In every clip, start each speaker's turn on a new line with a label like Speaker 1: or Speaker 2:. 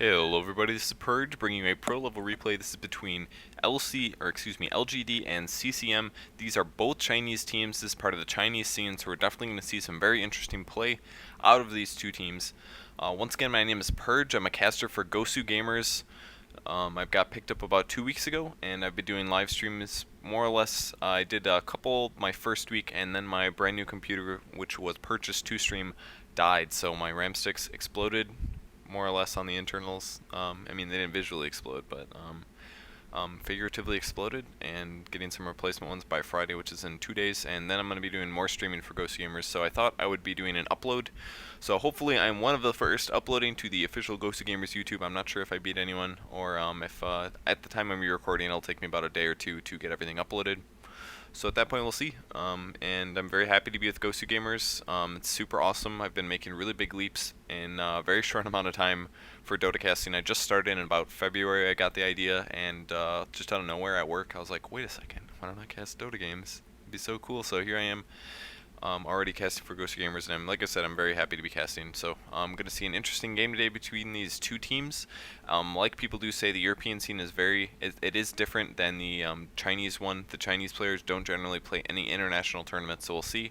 Speaker 1: Hello everybody, this is Purge bringing you a pro level replay. This is between LGD and CCM. These are both Chinese teams. This is part of the Chinese scene, so we're definitely going to see some very interesting play out of these two teams. Once again, my name is Purge. I'm a caster for Gosu Gamers. I've got picked up about 2 weeks ago, and I've been doing live streams more or less. I did a couple my first week, and then my brand new computer, which was purchased to stream, died, so my RAM sticks exploded more or less on the internals. I mean, they didn't visually explode, but figuratively exploded, and getting some replacement ones by Friday, which is in 2 days. And then I'm going to be doing more streaming for Ghost Gamers, so I thought I would be doing an upload. So hopefully I'm one of the first uploading to the official Ghost Gamers YouTube. I'm not sure if I beat anyone, or if at the time I'm recording it'll take me about a day or two to get everything uploaded. So at that point we'll see, and I'm very happy to be with Gosu Gamers. It's super awesome. I've been making really big leaps in a very short amount of time for Dota casting. I just started in about February. I got the idea, and just out of nowhere at work I was like, wait a second, why don't I cast Dota games? It'd be so cool. So here I am, already casting for Ghost Gamers, and like I said, I'm very happy to be casting. So I'm going to see an interesting game today between these two teams. Like people do say, the European scene is it is different than the Chinese one. The Chinese players don't generally play any international tournaments, so we'll see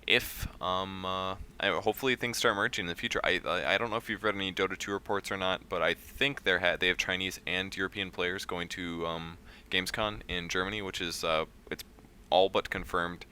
Speaker 1: if hopefully things start merging in the future. I don't know if you've read any Dota 2 reports or not, but I think they have Chinese and European players going to Gamescom in Germany, which is it's all but confirmed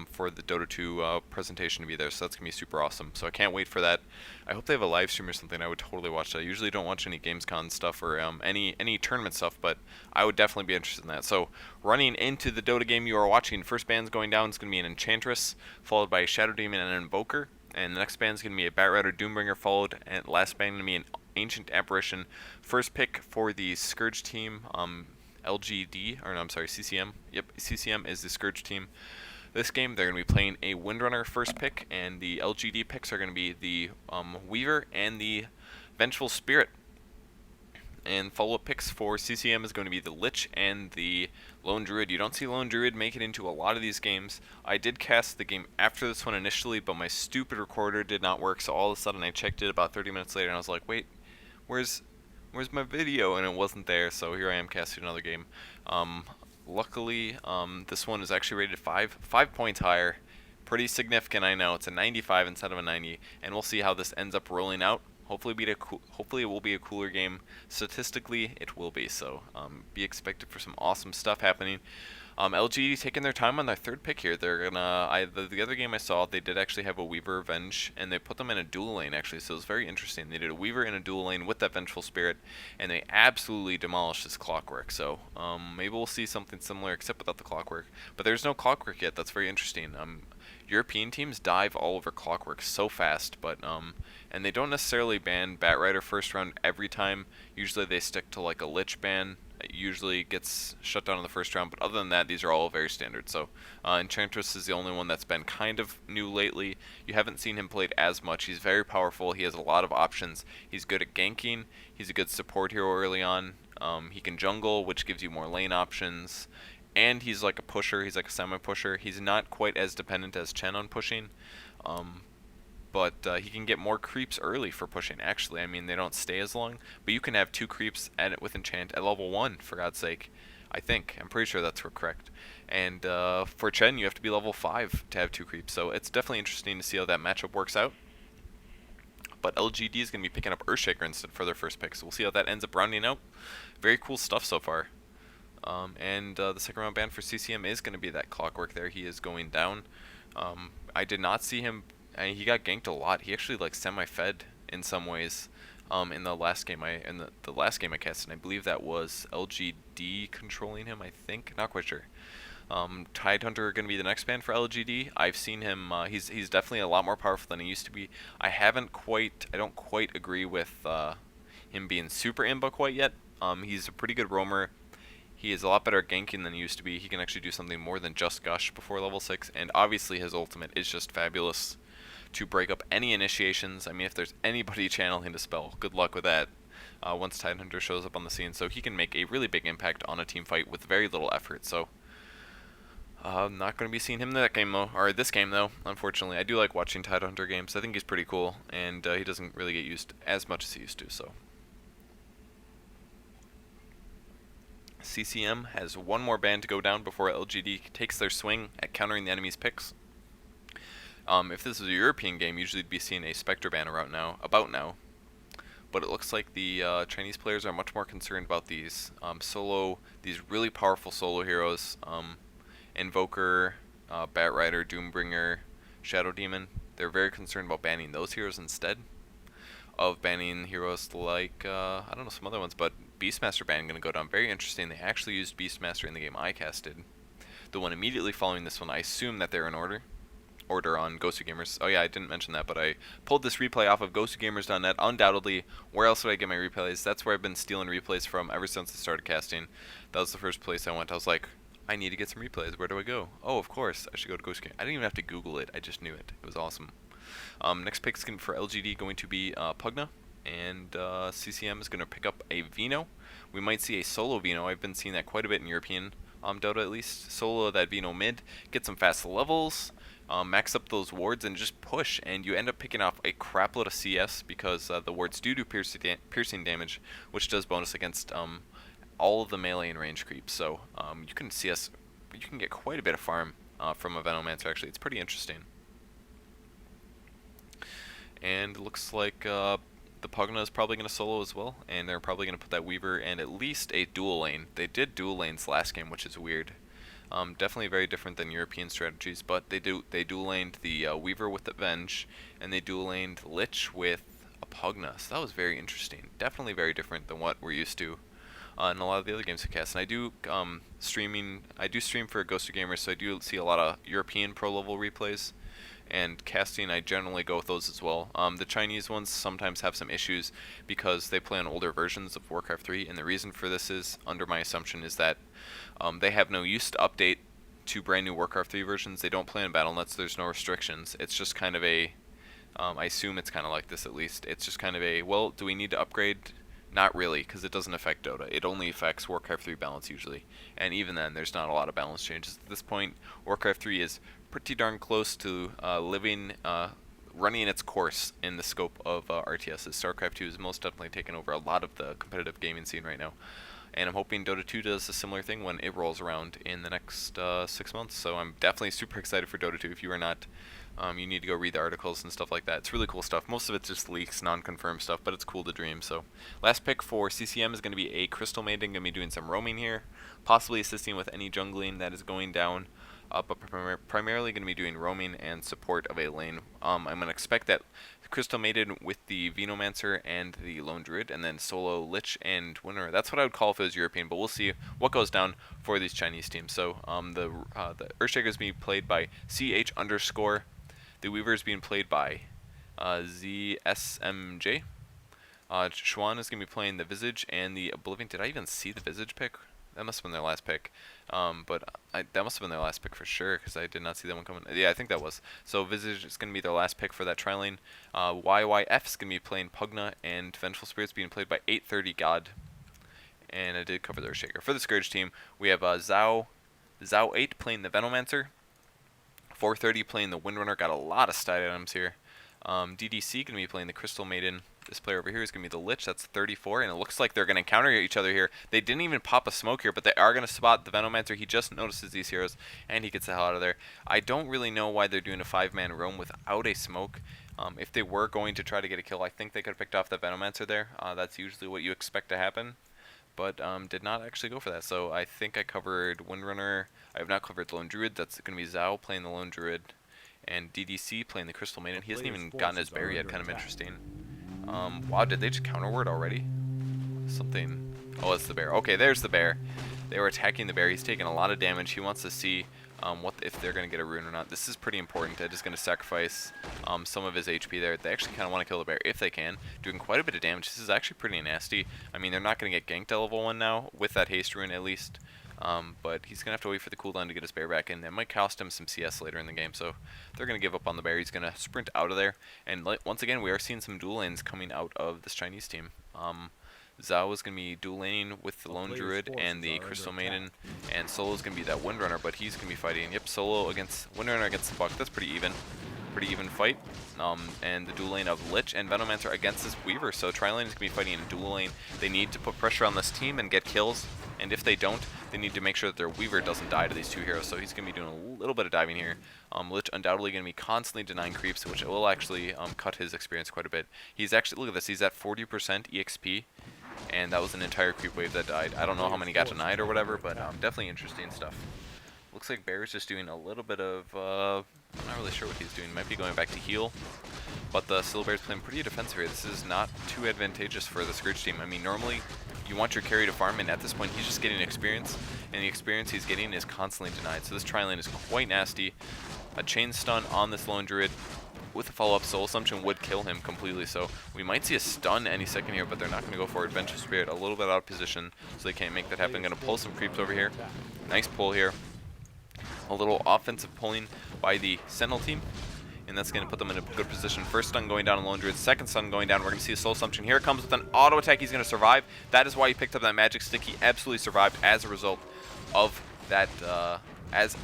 Speaker 1: for the Dota 2 presentation to be there, so that's going to be super awesome. So I can't wait for that. I hope they have a live stream or something. I would totally watch that. I usually don't watch any Gamescom stuff or any tournament stuff, but I would definitely be interested in that. So running into the Dota game you are watching, first band's going down. It's going to be an Enchantress, followed by a Shadow Demon and an Invoker. And the next band's going to be a Batrider Doombringer, followed, and last band going to be an Ancient Apparition. First pick for the Scourge team, LGD, or no, I'm sorry, CCM. Yep, CCM is the Scourge team. This game, they're going to be playing a Windrunner first pick, and the LGD picks are going to be the Weaver and the Vengeful Spirit. And follow-up picks for CCM is going to be the Lich and the Lone Druid. You don't see Lone Druid make it into a lot of these games. I did cast the game after this one initially, but my stupid recorder did not work, so all of a sudden I checked it about 30 minutes later, and I was like, wait, where's my video? And it wasn't there, so here I am casting another game. Luckily, this one is actually rated 5 points higher. Pretty significant, I know. It's a 95 instead of a 90, and we'll see how this ends up rolling out. Hopefully it will be a cooler game. Statistically, it will be, so be expected for some awesome stuff happening. LGD taking their time on their third pick here. They're gonna. The other game I saw, they did actually have a Weaver Venge, and they put them in a dual lane actually. So it was very interesting. They did a Weaver in a dual lane with that Vengeful Spirit, and they absolutely demolished this Clockwork. So maybe we'll see something similar, except without the Clockwork. But there's no Clockwork yet. That's very interesting. European teams dive all over Clockwork so fast, but and they don't necessarily ban Batrider first round every time. Usually they stick to like a Lich ban. It usually gets shut down in the first round, but other than that, these are all very standard. So Enchantress is the only one that's been kind of new lately. You haven't seen him played as much. He's very powerful. He has a lot of options. He's good at ganking. He's a good support hero early on. He can jungle, which gives you more lane options. And he's like a pusher. He's like a semi-pusher. He's not quite as dependent as Chen on pushing. But he can get more creeps early for pushing, actually. I mean, they don't stay as long, but you can have 2 creeps at it with Enchant at level 1, for God's sake. I'm pretty sure that's correct. And for Chen, you have to be level 5 to have 2 creeps, so it's definitely interesting to see how that matchup works out. But LGD is going to be picking up Earthshaker instead for their first pick, so we'll see how that ends up rounding out. Very cool stuff so far. And the second round ban for CCM is going to be that Clockwork there. He is going down. I did not see him. He got ganked a lot. He actually like semi-fed in some ways. In the last game the last game I cast, and I believe that was LGD controlling him. I think, not quite sure. Tidehunter going to be the next ban for LGD. I've seen him. He's definitely a lot more powerful than he used to be. I don't quite agree with him being super imba quite yet. He's a pretty good roamer. He is a lot better at ganking than he used to be. He can actually do something more than just Gush before level 6, and obviously his ultimate is just fabulous to break up any initiations. I mean, if there's anybody channeling to spell, good luck with that once Tidehunter shows up on the scene. So he can make a really big impact on a team fight with very little effort. So I'm not going to be seeing him in that game though, or this game though, unfortunately. I do like watching Tidehunter games. I think he's pretty cool, and he doesn't really get used as much as he used to. So CCM has one more ban to go down before LGD takes their swing at countering the enemy's picks. If this is a European game, usually you'd be seeing a Spectre ban about now. But it looks like the Chinese players are much more concerned about these these really powerful solo heroes, Invoker, Batrider, Doombringer, Shadow Demon. They're very concerned about banning those heroes instead of banning heroes like, I don't know, some other ones, but Beastmaster ban going to go down. Very interesting. They actually used Beastmaster in the game I casted. The one immediately following this one, I assume that they're in order on GoSuGamers. Oh yeah, I didn't mention that, but I pulled this replay off of GoSuGamers.net. Undoubtedly, where else would I get my replays? That's where I've been stealing replays from ever since I started casting. That was the first place I went. I was like, I need to get some replays. Where do I go? Oh, of course, I should go to GoSuGamers. I didn't even have to Google it. I just knew it. It was awesome. Next pick is for LGD going to be Pugna, and CCM is going to pick up a Vino. We might see a solo Vino. I've been seeing that quite a bit in European Dota at least. Solo that Vino mid, get some fast levels, max up those wards, and just push, and you end up picking off a crapload of CS because the wards do piercing damage, which does bonus against all of the melee and range creeps. So you can get quite a bit of farm from a Venomancer. Actually, it's pretty interesting. And it looks like the Pugna is probably going to solo as well, and they're probably going to put that Weaver and at least a dual lane. They did dual lanes last game, which is weird. Definitely very different than European strategies, but they dual laned the Weaver with the Venge, and they dual laned Lich with a Pugna. So that was very interesting. Definitely very different than what we're used to in a lot of the other games we cast. And I do stream for Ghost of Gamers, so I do see a lot of European pro level replays. And casting, I generally go with those as well. The Chinese ones sometimes have some issues because they play on older versions of Warcraft 3, and the reason for this is, under my assumption, is that they have no use to update to brand new Warcraft 3 versions. They don't play in BattleNets. There's no restrictions. It's just kind of a, I assume it's kind of like this at least. It's just kind of a, well, do we need to upgrade? Not really, because it doesn't affect Dota. It only affects Warcraft 3 balance usually, and even then, there's not a lot of balance changes at this point. Warcraft 3 is pretty darn close to running its course in the scope of RTSs. StarCraft 2 is most definitely taken over a lot of the competitive gaming scene right now, and I'm hoping Dota 2 does a similar thing when it rolls around in the next 6 months. So I'm definitely super excited for Dota 2. If you are not, you need to go read the articles and stuff like that. It's really cool stuff. Most of it's just leaks, non-confirmed stuff, but it's cool to dream. So last pick for CCM is going to be a Crystal Maiden. Going to be doing some roaming here, possibly assisting with any jungling that is going down. But primarily going to be doing roaming and support of a lane. I'm going to expect that Crystal Maiden with the Venomancer and the Lone Druid, and then solo Lich and Winner. That's what I would call if it was European, but we'll see what goes down for these Chinese teams. So the Earthshaker is being played by CH underscore. The Weaver is being played by ZSMJ. Xuan is going to be playing the Visage and the Oblivion. Did I even see the Visage pick? That must have been their last pick. That must have been their last pick for sure, because I did not see that one coming. Yeah, I think that was. So Visage is going to be their last pick for that tri-lane. YYF is going to be playing Pugna, and Vengeful Spirits being played by 830 God. And I did cover their Shaker. For the Scourge team, we have Zhao 8 playing the Venomancer. 430 playing the Windrunner. Got a lot of stat items here. DDC going to be playing the Crystal Maiden. This player over here is going to be the Lich. That's 34, and it looks like they're going to counter each other here. They didn't even pop a smoke here, but they are going to spot the Venomancer. He just notices these heroes, and he gets the hell out of there. I don't really know why they're doing a 5-man roam without a smoke. If they were going to try to get a kill, I think they could have picked off the Venomancer there. That's usually what you expect to happen, but did not actually go for that. So I think I covered Windrunner. I have not covered the Lone Druid. That's going to be Zhao playing the Lone Druid, and DDC playing the Crystal Maiden. He hasn't even gotten his bear yet. Kind of interesting. Wow, did they just counter ward already? Something. Oh, it's the bear. Okay, there's the bear. They were attacking the bear. He's taking a lot of damage. He wants to see if they're going to get a rune or not. This is pretty important. They're just going to sacrifice some of his HP there. They actually kind of want to kill the bear if they can. Doing quite a bit of damage. This is actually pretty nasty. I mean, they're not going to get ganked at level 1 now, with that haste rune at least. But he's going to have to wait for the cooldown to get his bear back in. It might cost him some CS later in the game, so they're going to give up on the bear. He's going to sprint out of there. And once again, we are seeing some dual lanes coming out of this Chinese team. Zhao is going to be dual laning with the Lone Druid and the Crystal Maiden, and Solo is going to be that Windrunner, but he's going to be fighting, Solo against Windrunner against the Buck. That's pretty even. pretty even fight. And the dual lane of Lich and Venomancer against this Weaver. So Tri-Lane is going to be fighting in a dual lane. They need to put pressure on this team and get kills. And if they don't, they need to make sure that their Weaver doesn't die to these two heroes. So he's going to be doing a little bit of diving here. Lich undoubtedly going to be constantly denying creeps, which will actually cut his experience quite a bit. He's actually, look at this, he's at 40% EXP. And that was an entire creep wave that died. I don't know how many got denied or whatever, but definitely interesting stuff. Looks like Bear's just doing a little bit of, I'm not really sure what he's doing. Might be going back to heal. But the Still Bear's playing pretty defensive here. This is not too advantageous for the Scourge team. I mean, normally you want your carry to farm, and at this point he's just getting experience. And the experience he's getting is constantly denied. So this Tri-Lane is quite nasty. A chain stun on this Lone Druid with a follow-up Soul Assumption would kill him completely. So we might see a stun any second here, but they're not going to go for it. Vengeful Spirit a little bit out of position, so they can't make that happen. Going to pull some creeps over here. Nice pull here. A little offensive pulling by the Sentinel team, and that's going to put them in a good position. First stun going down on Lone Druid, second stun going down. We're going to see a Soul Assumption. Here it comes with an auto attack. He's going to survive. That is why he picked up that magic stick. He absolutely survived as a result of that, as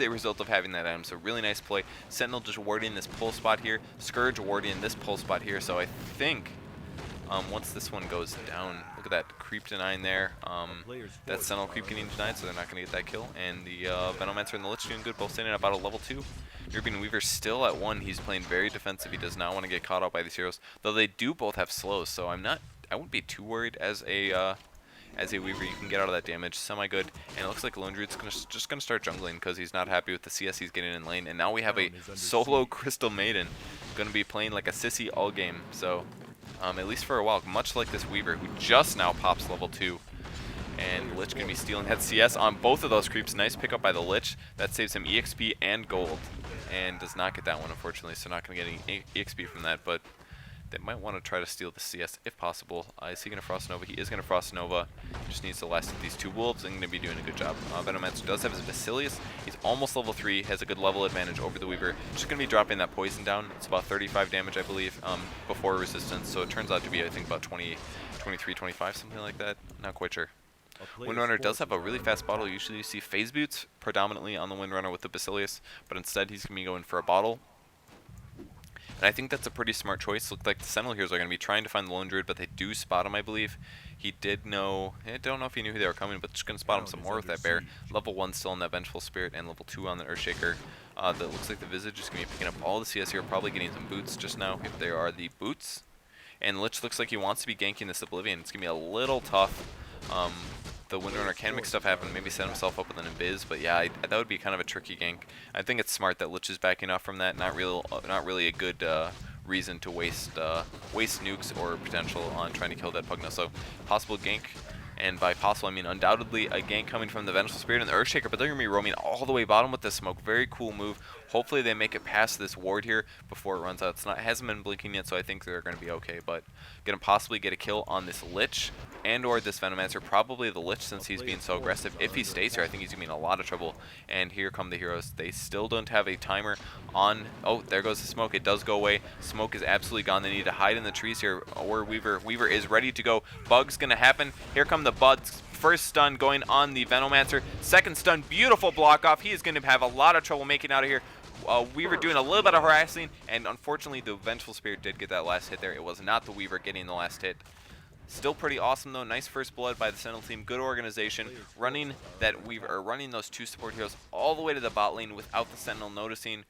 Speaker 1: a result of having that item. So really nice play. Sentinel just warding this pull spot here. Scourge warding this pull spot here. So I think once this one goes down, look at that creep denying there. That Sentinel creep getting denied, so they're not going to get that kill. And the Venomancer and the Lich doing good, both standing at about a level 2. European Weaver still at 1. He's playing very defensive. He does not want to get caught out by these heroes, though they do both have slows. So I wouldn't be too worried as a Weaver. You can get out of that damage semi-good. And it looks like Lone Druid's just going to start jungling because he's not happy with the CS he's getting in lane. And now we have a solo Crystal Maiden going to be playing like a sissy all game. So at least for a while, much like this Weaver who just now pops level 2. And Lich going to be stealing that CS on both of those creeps. Nice pickup by the Lich. That saves him EXP and gold. And does not get that one, unfortunately. So not going to get any EXP from that. But they might want to try to steal the CS if possible. Is he going to Frost Nova? He is going to Frost Nova. Just needs to last with these two wolves and going to be doing a good job. Venomancer does have his Basilius. He's almost level 3. Has a good level advantage over the Weaver. Just going to be dropping that poison down. It's about 35 damage, I believe, before resistance. So it turns out to be, I think, about 20, 23, 25, something like that. Not quite sure. Windrunner does have a really fast bottle. Usually you see phase boots predominantly on the Windrunner with the Basilius, but instead he's going to be going for a bottle. And I think that's a pretty smart choice. Looks like the Sentinel heroes are going to be trying to find the Lone Druid, but they do spot him, I believe. He did know, I don't know if he knew who they were coming, but just going to spot him some more with that bear. Level 1 still on that Vengeful Spirit, and level 2 on the Earthshaker. That looks like the Visage is going to be picking up all the CS here, probably getting some boots just now, if there are the boots. And Lich looks like he wants to be ganking this Oblivion. It's going to be a little tough. The Windrunner can make stuff happen, maybe set himself up with an Invis, but yeah, that would be kind of a tricky gank. I think it's smart that Lich is backing off from that. Not really a good reason to waste nukes or potential on trying to kill that Pugna. So possible gank, and by possible I mean undoubtedly a gank coming from the Vengeful Spirit and the Earthshaker, but they're going to be roaming all the way bottom with this smoke. Very cool move. Hopefully they make it past this ward here before it runs out. It hasn't been blinking yet, so I think they're going to be okay, but going to possibly get a kill on this Lich and or this Venomancer. Probably the Lich, since he's being so aggressive. If he stays here, I think he's going to be in a lot of trouble. And here come the heroes. They still don't have a timer on. Oh, there goes the smoke. It does go away. Smoke is absolutely gone. They need to hide in the trees here, or Weaver is ready to go. Bug's going to happen. Here come the bugs. First stun going on the Venomancer. Second stun, beautiful block off. He is going to have a lot of trouble making out of here. Weaver doing a little bit of harassing, and unfortunately the Vengeful Spirit did get that last hit there. It was not the Weaver getting the last hit. Still pretty awesome though. Nice first blood by the Sentinel team. Good organization. Running that Weaver, or running those two support heroes all the way to the bot lane without the Sentinel noticing.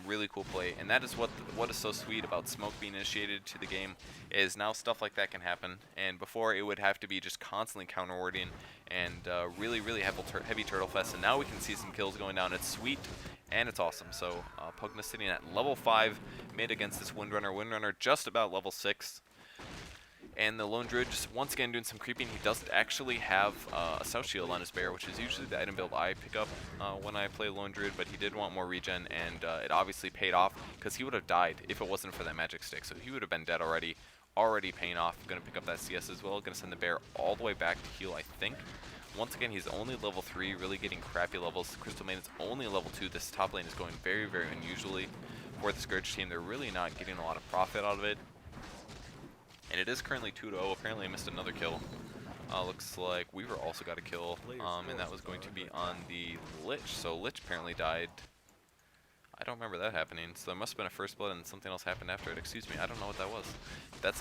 Speaker 1: Really cool play, and that is what is so sweet about smoke being initiated to the game, is now stuff like that can happen. And before, it would have to be just constantly counter warding and really heavy turtle fest. And now we can see some kills going down. It's sweet and it's awesome. So Pugna sitting at level 5 mid against this Windrunner. Windrunner just about level 6. And the Lone Druid just once again doing some creeping. He doesn't actually have a South Shield on his bear, which is usually the item build I pick up when I play Lone Druid, but he did want more regen, and it obviously paid off, because he would have died if it wasn't for that magic stick. So he would have been dead already paying off. Going to pick up that CS as well. Going to send the bear all the way back to heal, I think. Once again, he's only level 3, really getting crappy levels. Crystal Maiden is only level 2. This top lane is going very unusually for the Scourge team. They're really not getting a lot of profit out of it. And it is currently 2-0. Apparently I missed another kill. Looks like Weaver also got a kill, and that was going to be on the Lich. So Lich apparently died. I don't remember that happening, so there must have been a first blood and something else happened after it. Excuse me, I don't know what that was. That's